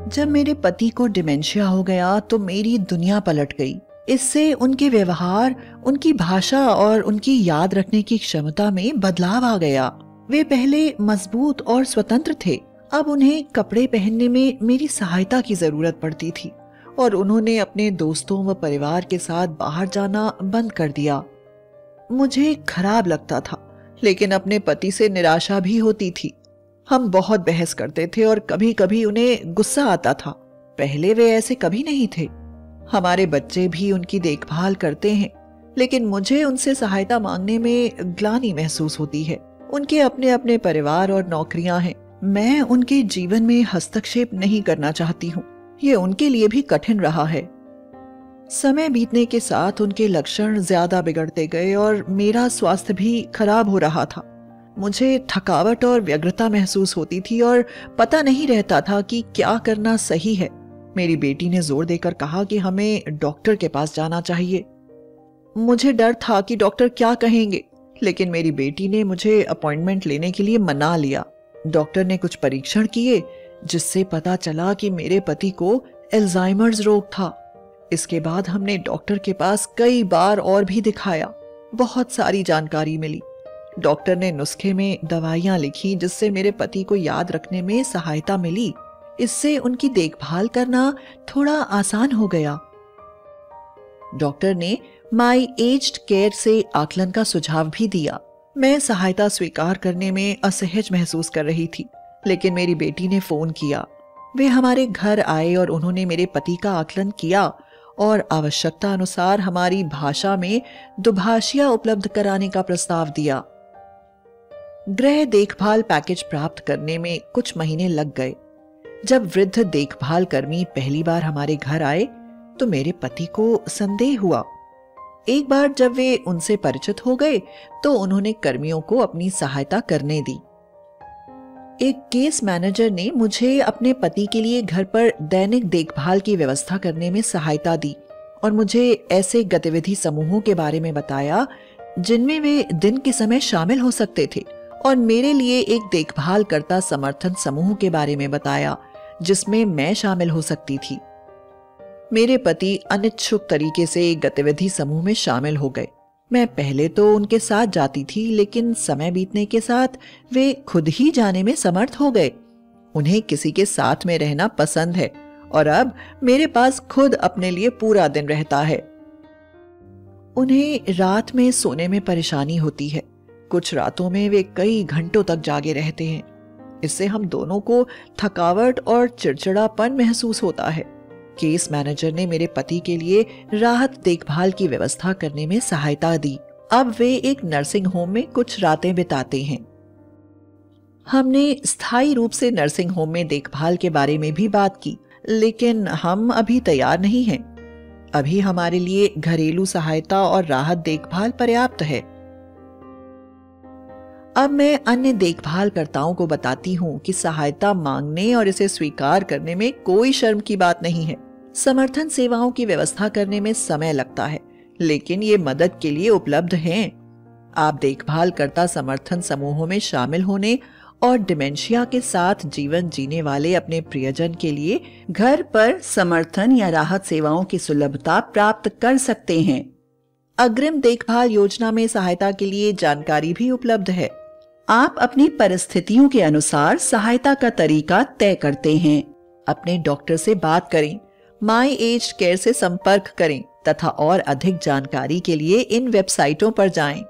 जब मेरे पति को डिमेंशिया हो गया तो मेरी दुनिया पलट गई। इससे उनके व्यवहार, उनकी भाषा और उनकी याद रखने की क्षमता में बदलाव आ गया। वे पहले मजबूत और स्वतंत्र थे, अब उन्हें कपड़े पहनने में मेरी सहायता की जरूरत पड़ती थी और उन्होंने अपने दोस्तों व परिवार के साथ बाहर जाना बंद कर दिया। मुझे खराब लगता था, लेकिन अपने पति से निराशा भी होती थी। हम बहुत बहस करते थे और कभी कभी उन्हें गुस्सा आता था। पहले वे ऐसे कभी नहीं थे। हमारे बच्चे भी उनकी देखभाल करते हैं, लेकिन मुझे उनसे सहायता मांगने में ग्लानि महसूस होती है। उनके अपने अपने परिवार और नौकरियां हैं। मैं उनके जीवन में हस्तक्षेप नहीं करना चाहती हूँ। ये उनके लिए भी कठिन रहा है। समय बीतने के साथ उनके लक्षण ज्यादा बिगड़ते गए और मेरा स्वास्थ्य भी खराब हो रहा था। मुझे थकावट और व्यग्रता महसूस होती थी और पता नहीं रहता था कि क्या करना सही है। मेरी बेटी ने जोर देकर कहा कि हमें डॉक्टर के पास जाना चाहिए। मुझे डर था कि डॉक्टर क्या कहेंगे, लेकिन मेरी बेटी ने मुझे अपॉइंटमेंट लेने के लिए मना लिया। डॉक्टर ने कुछ परीक्षण किए, जिससे पता चला कि मेरे पति को एल्जाइमर्स रोग था। इसके बाद हमने डॉक्टर के पास कई बार और भी दिखाया। बहुत सारी जानकारी मिली। डॉक्टर ने नुस्खे में दवाइयां लिखी, जिससे मेरे पति को याद रखने में सहायता मिली। इससे उनकी देखभाल करना थोड़ा आसान हो गया। डॉक्टर ने माई एज्ड केयर से आकलन का सुझाव भी दिया। मैं सहायता स्वीकार करने में असहज महसूस कर रही थी, लेकिन मेरी बेटी ने फोन किया। वे हमारे घर आए और उन्होंने मेरे पति का आकलन किया और आवश्यकता अनुसार हमारी भाषा में दुभाषिया उपलब्ध कराने का प्रस्ताव दिया। गृह देखभाल पैकेज प्राप्त करने में कुछ महीने लग गए। जब वृद्ध देखभाल कर्मी पहली बार हमारे घर आए तो मेरे पति को संदेह हुआ। एक बार जब वे उनसे परिचित हो गए तो उन्होंने कर्मियों को अपनी सहायता करने दी। एक केस मैनेजर ने मुझे अपने पति के लिए घर पर दैनिक देखभाल की व्यवस्था करने में सहायता दी और मुझे ऐसे गतिविधि समूहों के बारे में बताया जिनमें वे दिन के समय शामिल हो सकते थे, और मेरे लिए एक देखभालकर्ता समर्थन समूह के बारे में बताया जिसमें मैं शामिल हो सकती थी। मेरे पति अनिच्छुक तरीके से एक गतिविधि समूह में शामिल हो गए। मैं पहले तो उनके साथ जाती थी, लेकिन समय बीतने के साथ वे खुद ही जाने में समर्थ हो गए। उन्हें किसी के साथ में रहना पसंद है और अब मेरे पास खुद अपने लिए पूरा दिन रहता है। उन्हें रात में सोने में परेशानी होती है। कुछ रातों में वे कई घंटों तक जागे रहते हैं। इससे हम दोनों को थकावट और चिड़चिड़ापन महसूस होता है। केस मैनेजर ने मेरे पति के लिए राहत देखभाल की व्यवस्था करने में सहायता दी। अब वे एक नर्सिंग होम में कुछ रातें बिताते हैं। हमने स्थायी रूप से नर्सिंग होम में देखभाल के बारे में भी बात की, लेकिन हम अभी तैयार नहीं हैं। अभी हमारे लिए घरेलू सहायता और राहत देखभाल पर्याप्त है। अब मैं अन्य देखभालकर्ताओं को बताती हूँ कि सहायता मांगने और इसे स्वीकार करने में कोई शर्म की बात नहीं है। समर्थन सेवाओं की व्यवस्था करने में समय लगता है, लेकिन ये मदद के लिए उपलब्ध हैं। आप देखभालकर्ता समर्थन समूहों में शामिल होने और डिमेंशिया के साथ जीवन जीने वाले अपने प्रियजन के लिए घर पर समर्थन या राहत सेवाओं की सुलभता प्राप्त कर सकते हैं। अग्रिम देखभाल योजना में सहायता के लिए जानकारी भी उपलब्ध है। आप अपनी परिस्थितियों के अनुसार सहायता का तरीका तय करते हैं। अपने डॉक्टर से बात करें, माई एज्ड केयर से संपर्क करें तथा और अधिक जानकारी के लिए इन वेबसाइटों पर जाएं।